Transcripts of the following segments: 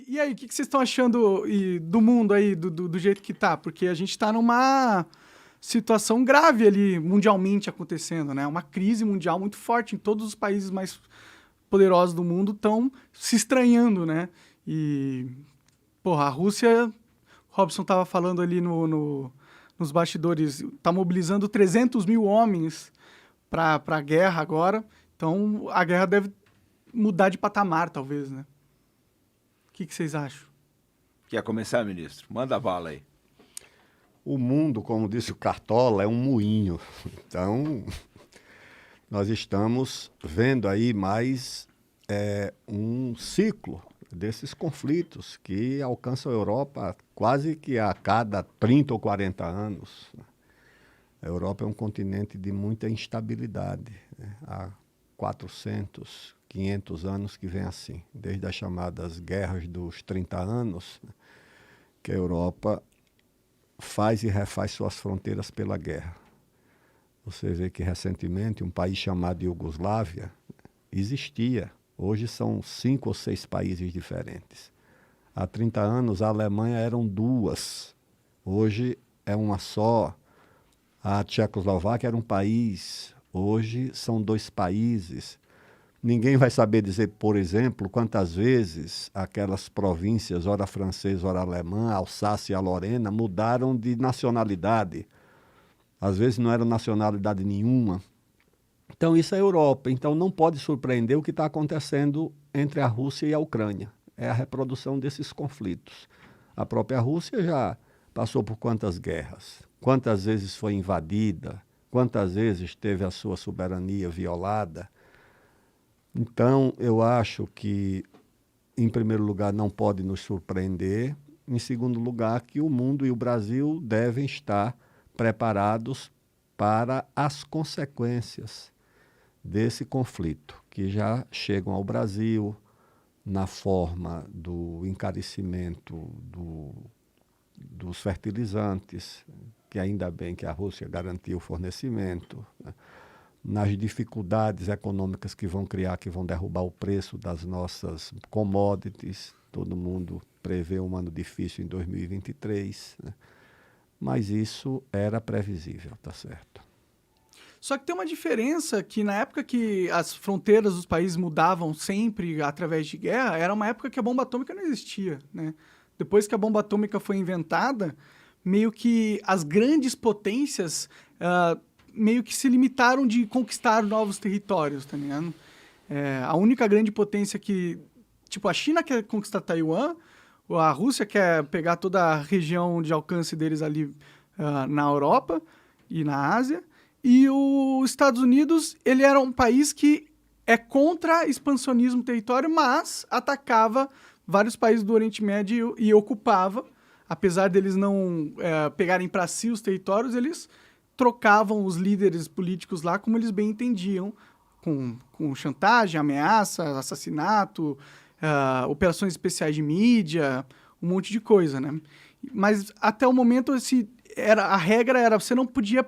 E aí, o que vocês estão achando do mundo aí, do jeito que tá? Porque a gente está numa situação grave ali, mundialmente acontecendo, né? Uma crise mundial muito forte em todos os países mais poderosos do mundo estão se estranhando, né? E, porra, a Rússia, o Robson estava falando ali nos bastidores, está mobilizando 300 mil homens para a guerra agora. Então, a guerra deve mudar de patamar, talvez, né? O que vocês acham? Quer começar, ministro? Manda a bala aí. O mundo, como disse o Cartola, é um moinho. Então, nós estamos vendo aí mais um ciclo desses conflitos que alcançam a Europa quase que a cada 30 ou 40 anos. A Europa é um continente de muita instabilidade, né? Há 400, 500 anos que vem assim, desde as chamadas guerras dos 30 anos, né, que a Europa faz e refaz suas fronteiras pela guerra. Você vê que recentemente um país chamado Iugoslávia existia. Hoje são 5 ou 6 países diferentes. Há 30 anos a Alemanha eram 2. Hoje é uma só. A Tchecoslováquia era um país. Hoje são 2 países. Ninguém vai saber dizer, por exemplo, quantas vezes aquelas províncias, ora francesa, ora alemã, a Alsácia e a Lorena, mudaram de nacionalidade. Às vezes não era nacionalidade nenhuma. Então isso é a Europa. Então não pode surpreender o que está acontecendo entre a Rússia e a Ucrânia. É a reprodução desses conflitos. A própria Rússia já passou por quantas guerras? Quantas vezes foi invadida? Quantas vezes teve a sua soberania violada? Então, eu acho que, em primeiro lugar, não pode nos surpreender. Em segundo lugar, que o mundo e o Brasil devem estar preparados para as consequências desse conflito, que já chegam ao Brasil na forma do encarecimento dos fertilizantes, que ainda bem que a Rússia garantiu o fornecimento, né? Nas dificuldades econômicas que vão criar, que vão derrubar o preço das nossas commodities. Todo mundo prevê um ano difícil em 2023, né? Mas isso era previsível, tá certo? Só que tem uma diferença que na época que as fronteiras dos países mudavam sempre através de guerra, era uma época que a bomba atômica não existia, né? Depois que a bomba atômica foi inventada, meio que as grandes potências meio que se limitaram de conquistar novos territórios, tá ligado? A única grande potência que... Tipo, a China quer conquistar Taiwan, a Rússia quer pegar toda a região de alcance deles ali na Europa e na Ásia, e os Estados Unidos, ele era um país que é contra expansionismo território, mas atacava vários países do Oriente Médio e ocupava. Apesar deles não pegarem para si os territórios, eles trocavam os líderes políticos lá como eles bem entendiam, com chantagem, ameaça, assassinato, operações especiais de mídia, um monte de coisa, né? Mas até o momento a regra era você não podia,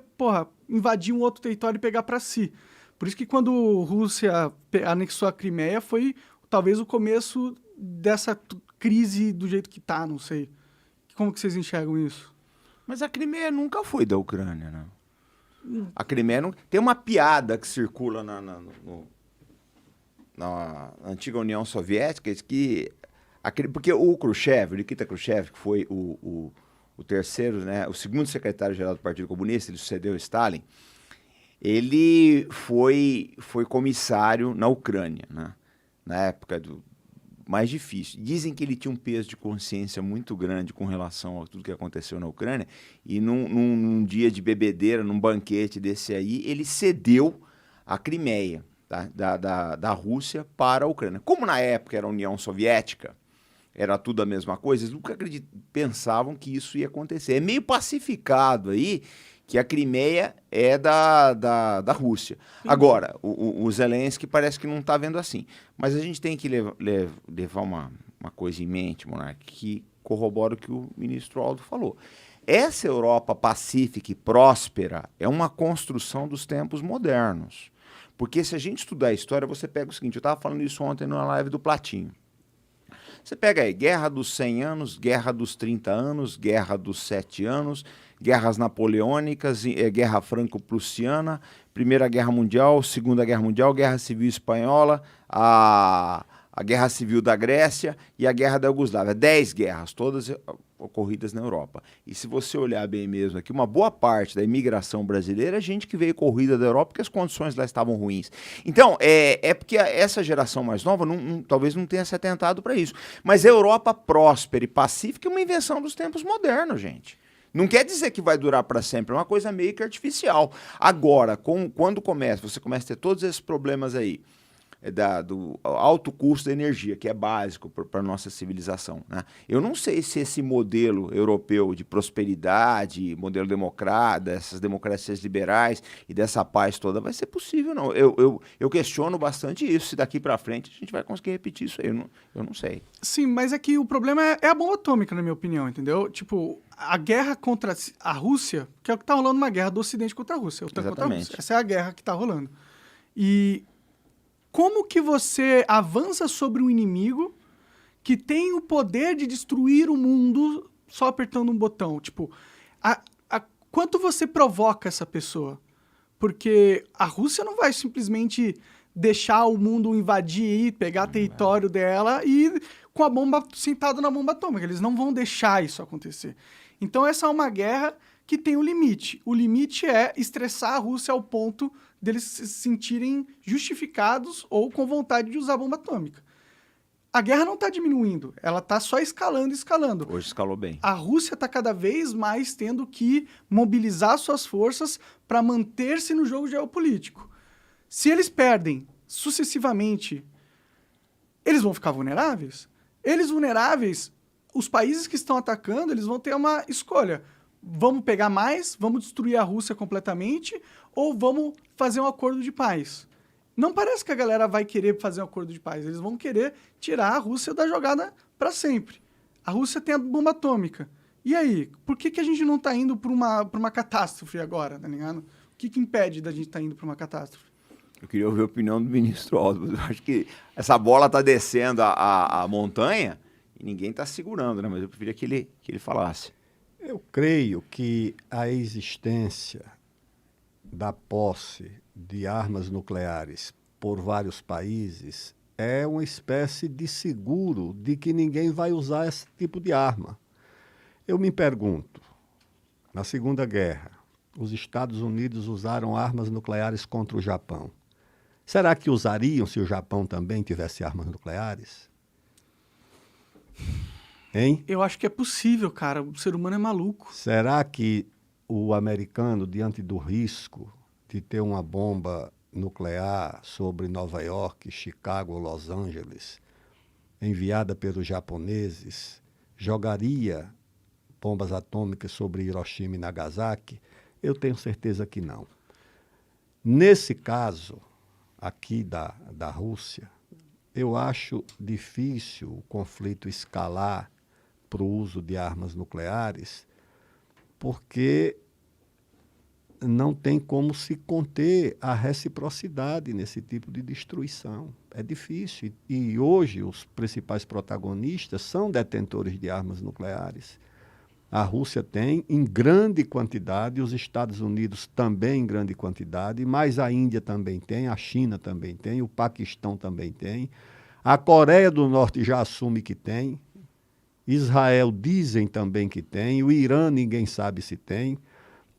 invadir um outro território e pegar para si. Por isso que quando a Rússia anexou a Crimeia foi talvez o começo dessa crise do jeito que tá, não sei. Como que vocês enxergam isso? Mas a Crimeia nunca foi da Ucrânia, né? A Crimeia não... Tem uma piada que circula na antiga União Soviética, que porque o Khrushchev, o Nikita Khrushchev, que foi o terceiro, né, o segundo secretário-geral do Partido Comunista, ele sucedeu Stalin, ele foi comissário na Ucrânia, né, na época mais difícil. Dizem que ele tinha um peso de consciência muito grande com relação a tudo que aconteceu na Ucrânia, e num dia de bebedeira, num banquete desse aí, ele cedeu a Crimeia, tá, da Rússia para a Ucrânia. Como na época era a União Soviética, era tudo a mesma coisa, eles nunca pensavam que isso ia acontecer. É meio pacificado aí que a Crimeia é da Rússia. Sim. Agora, o Zelensky parece que não está vendo assim. Mas a gente tem que levar uma coisa em mente, Monark, que corrobora o que o ministro Aldo falou. Essa Europa pacífica e próspera é uma construção dos tempos modernos. Porque se a gente estudar a história, você pega o seguinte, eu estava falando isso ontem na live do Platinho. Você pega aí, Guerra dos 100 anos, Guerra dos 30 anos, Guerra dos 7 anos, guerras napoleônicas, Guerra Franco-Prussiana, Primeira Guerra Mundial, Segunda Guerra Mundial, Guerra Civil Espanhola, a Guerra Civil da Grécia e a Guerra da Iugoslávia. 10 guerras, todas ocorridas na Europa. E se você olhar bem mesmo aqui, uma boa parte da imigração brasileira é gente que veio corrida da Europa porque as condições lá estavam ruins. Então, é porque essa geração mais nova talvez não tenha se atentado para isso. Mas a Europa próspera e pacífica é uma invenção dos tempos modernos, gente. Não quer dizer que vai durar para sempre, é uma coisa meio que artificial. Agora, quando você começa a ter todos esses problemas aí, do alto custo da energia, que é básico para a nossa civilização, né? Eu não sei se esse modelo europeu de prosperidade, modelo democrata, essas democracias liberais e dessa paz toda vai ser possível, não. Eu questiono bastante isso, se daqui para frente a gente vai conseguir repetir isso aí, eu não sei. Sim, mas é que o problema é a bomba atômica, na minha opinião, entendeu? Tipo, a guerra contra a Rússia, que é o que tá rolando, uma guerra do Ocidente contra a Rússia. Contra a Rússia. Essa é a guerra que tá rolando. E como que você avança sobre um inimigo que tem o poder de destruir o mundo só apertando um botão? Tipo, quanto você provoca essa pessoa? Porque a Rússia não vai simplesmente deixar o mundo invadir, pegar território dela e com a bomba sentada na bomba atômica. Eles não vão deixar isso acontecer. Então essa é uma guerra que tem um limite. O limite é estressar a Rússia ao ponto deles se sentirem justificados ou com vontade de usar a bomba atômica. A guerra não está diminuindo, ela está só escalando. Hoje escalou bem. A Rússia está cada vez mais tendo que mobilizar suas forças para manter-se no jogo geopolítico. Se eles perdem sucessivamente, eles vão ficar vulneráveis? Eles vulneráveis, os países que estão atacando, eles vão ter uma escolha. Vamos pegar mais, vamos destruir a Rússia completamente ou vamos fazer um acordo de paz? Não parece que a galera vai querer fazer um acordo de paz. Eles vão querer tirar a Rússia da jogada para sempre. A Rússia tem a bomba atômica. E aí? Por que a gente não está indo para uma catástrofe agora, tá ligado? O que impede da gente estar indo para uma catástrofe? Eu queria ouvir a opinião do ministro Aldo. Eu acho que essa bola está descendo a montanha e ninguém está segurando, né? Mas eu preferia que ele falasse. Eu creio que a existência da posse de armas nucleares por vários países é uma espécie de seguro de que ninguém vai usar esse tipo de arma. Eu me pergunto, na Segunda Guerra, os Estados Unidos usaram armas nucleares contra o Japão. Será que usariam se o Japão também tivesse armas nucleares? Hein? Eu acho que é possível, cara. O ser humano é maluco. Será que o americano, diante do risco de ter uma bomba nuclear sobre Nova York, Chicago ou Los Angeles, enviada pelos japoneses, jogaria bombas atômicas sobre Hiroshima e Nagasaki? Eu tenho certeza que não. Nesse caso, aqui da Rússia, eu acho difícil o conflito escalar para o uso de armas nucleares, porque não tem como se conter a reciprocidade nesse tipo de destruição. É difícil. E hoje os principais protagonistas são detentores de armas nucleares. A Rússia tem em grande quantidade, os Estados Unidos também em grande quantidade, mas a Índia também tem, a China também tem, o Paquistão também tem, a Coreia do Norte já assume que tem, Israel dizem também que tem, o Irã ninguém sabe se tem.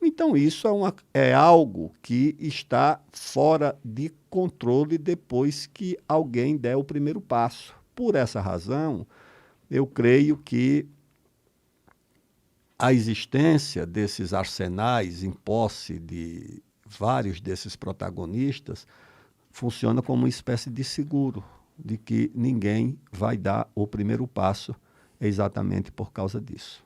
Então isso é algo que está fora de controle depois que alguém der o primeiro passo. Por essa razão, eu creio que a existência desses arsenais em posse de vários desses protagonistas funciona como uma espécie de seguro de que ninguém vai dar o primeiro passo exatamente por causa disso.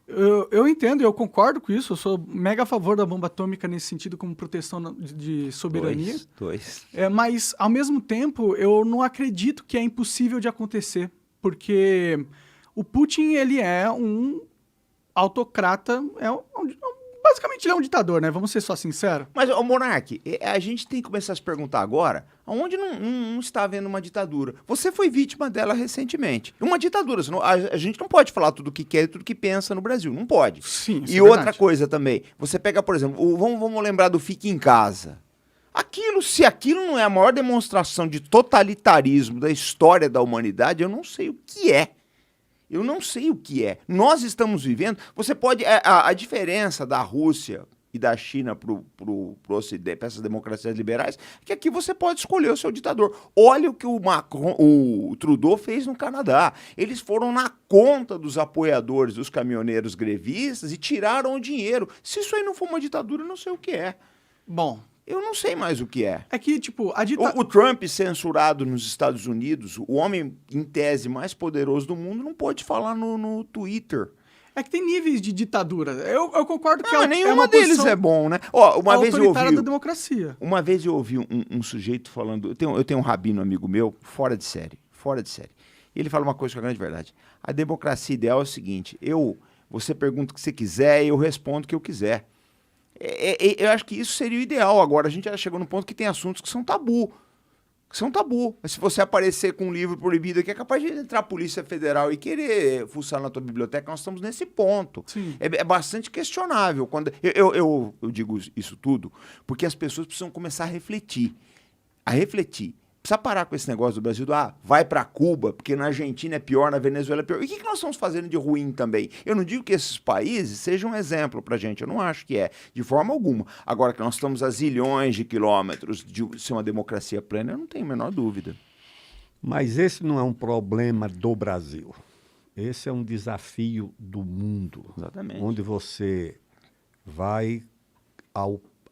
Eu entendo, eu concordo com isso, eu sou mega a favor da bomba atômica nesse sentido como proteção de soberania. Dois. Mas, ao mesmo tempo, eu não acredito que é impossível de acontecer, porque o Putin, ele é um autocrata, é um basicamente ele é um ditador, né? Vamos ser só sinceros. Mas, ô Monark, a gente tem que começar a se perguntar agora, aonde não está havendo uma ditadura? Você foi vítima dela recentemente. Uma ditadura, a gente não pode falar tudo o que quer e tudo o que pensa no Brasil, não pode. Sim, isso e é outra verdade. coisa também, você pega, por exemplo, vamos lembrar do Fique em Casa. Se aquilo não é a maior demonstração de totalitarismo da história da humanidade, eu não sei o que é. Eu não sei o que é. Nós estamos vivendo. Você pode. A diferença da Rússia e da China pro Ocidente, para essas democracias liberais, é que aqui você pode escolher o seu ditador. Olha o que o Trudeau fez no Canadá. Eles foram na conta dos apoiadores dos caminhoneiros grevistas e tiraram o dinheiro. Se isso aí não for uma ditadura, eu não sei o que é. Bom, Eu não sei mais o que é. é que, tipo, a ditadura... O Trump censurado nos Estados Unidos, o homem, em tese, mais poderoso do mundo, não pode falar no Twitter. É que tem níveis de ditadura. Eu concordo que Não, é nenhuma uma deles posição é bom, né? Ó, uma vez eu autoritária da ouvi, democracia. uma vez eu ouvi um sujeito falando... Eu tenho um rabino amigo meu, fora de série. E ele fala uma coisa que é a grande verdade. A democracia ideal é o seguinte, você pergunta o que você quiser e eu respondo o que eu quiser. Eu acho que isso seria o ideal. Agora, a gente já chegou num ponto que tem assuntos que são tabu. Mas se você aparecer com um livro proibido aqui, é capaz de entrar a Polícia Federal e querer fuçar na tua biblioteca. Nós estamos nesse ponto. Sim. É bastante questionável. Eu digo isso tudo porque as pessoas precisam começar a refletir. Precisa parar com esse negócio do Brasil vai para Cuba, porque na Argentina é pior, na Venezuela é pior. E o que nós estamos fazendo de ruim também? Eu não digo que esses países sejam um exemplo para a gente, eu não acho que é, de forma alguma. Agora que nós estamos a zilhões de quilômetros de ser uma democracia plena, eu não tenho a menor dúvida. Mas esse não é um problema do Brasil. Esse é um desafio do mundo. Exatamente. Onde você vai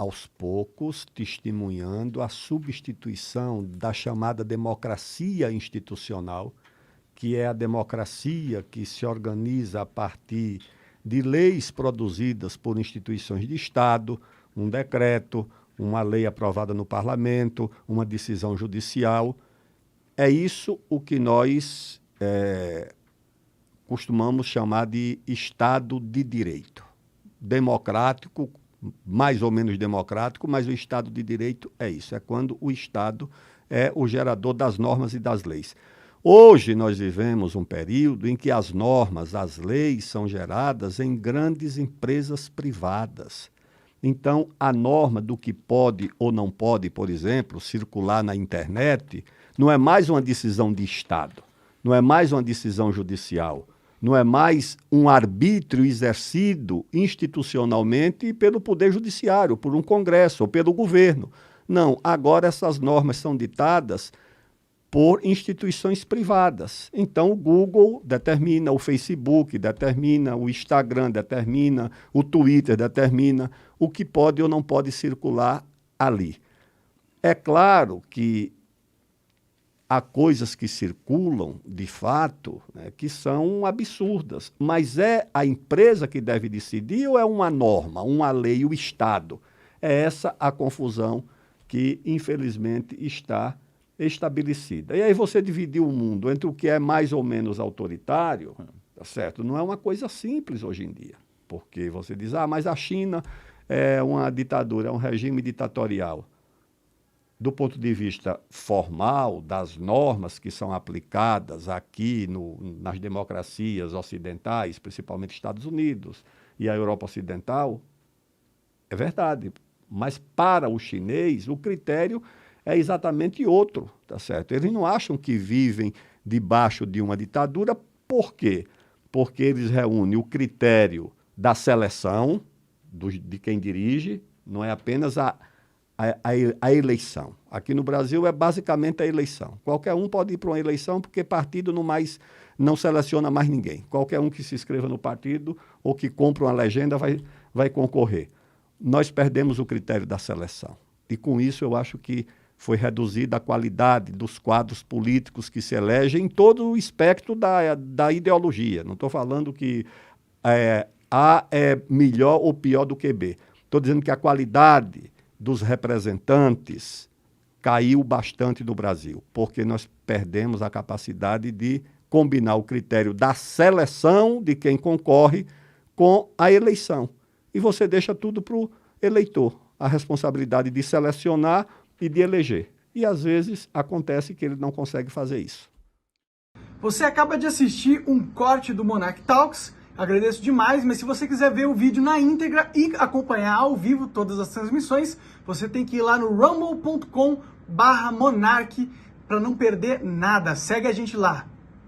aos poucos testemunhando a substituição da chamada democracia institucional, que é a democracia que se organiza a partir de leis produzidas por instituições de Estado, um decreto, uma lei aprovada no parlamento, uma decisão judicial. É isso o que nós costumamos chamar de Estado de Direito. Democrático, mais ou menos democrático, mas o Estado de Direito é isso, é quando o Estado é o gerador das normas e das leis. Hoje nós vivemos um período em que as normas, as leis são geradas em grandes empresas privadas. Então, a norma do que pode ou não pode, por exemplo, circular na internet, não é mais uma decisão de Estado, não é mais uma decisão judicial, não é mais um arbítrio exercido institucionalmente pelo Poder Judiciário, por um Congresso ou pelo governo. Não, agora essas normas são ditadas por instituições privadas. Então, o Google determina, o Facebook determina, o Instagram determina, o Twitter determina o que pode ou não pode circular ali. É claro que há coisas que circulam, de fato, né, que são absurdas, mas é a empresa que deve decidir ou é uma norma, uma lei, o Estado? É essa a confusão que, infelizmente, está estabelecida. E aí você dividiu o mundo entre o que é mais ou menos autoritário, tá certo? Não é uma coisa simples hoje em dia, porque você diz, mas a China é uma ditadura, é um regime ditatorial. Do ponto de vista formal, das normas que são aplicadas aqui nas democracias ocidentais, principalmente Estados Unidos e a Europa Ocidental, é verdade. Mas para o chinês, o critério é exatamente outro, tá certo? Eles não acham que vivem debaixo de uma ditadura. Por quê? Porque eles reúnem o critério da seleção de quem dirige, não é apenas a eleição. Aqui no Brasil é basicamente a eleição. Qualquer um pode ir para uma eleição porque partido não seleciona mais ninguém. Qualquer um que se inscreva no partido ou que compra uma legenda vai concorrer. Nós perdemos o critério da seleção. E com isso eu acho que foi reduzida a qualidade dos quadros políticos que se elegem em todo o espectro da ideologia. Não estou falando que A é melhor ou pior do que B. Estou dizendo que a qualidade dos representantes caiu bastante no Brasil, porque nós perdemos a capacidade de combinar o critério da seleção de quem concorre com a eleição. e você deixa tudo para o eleitor, a responsabilidade de selecionar e de eleger. E às vezes acontece que ele não consegue fazer isso. Você acaba de assistir um corte do Monarch Talks, agradeço demais, mas se você quiser ver o vídeo na íntegra e acompanhar ao vivo todas as transmissões, você tem que ir lá no rumble.com/monarch para não perder nada. Segue a gente lá.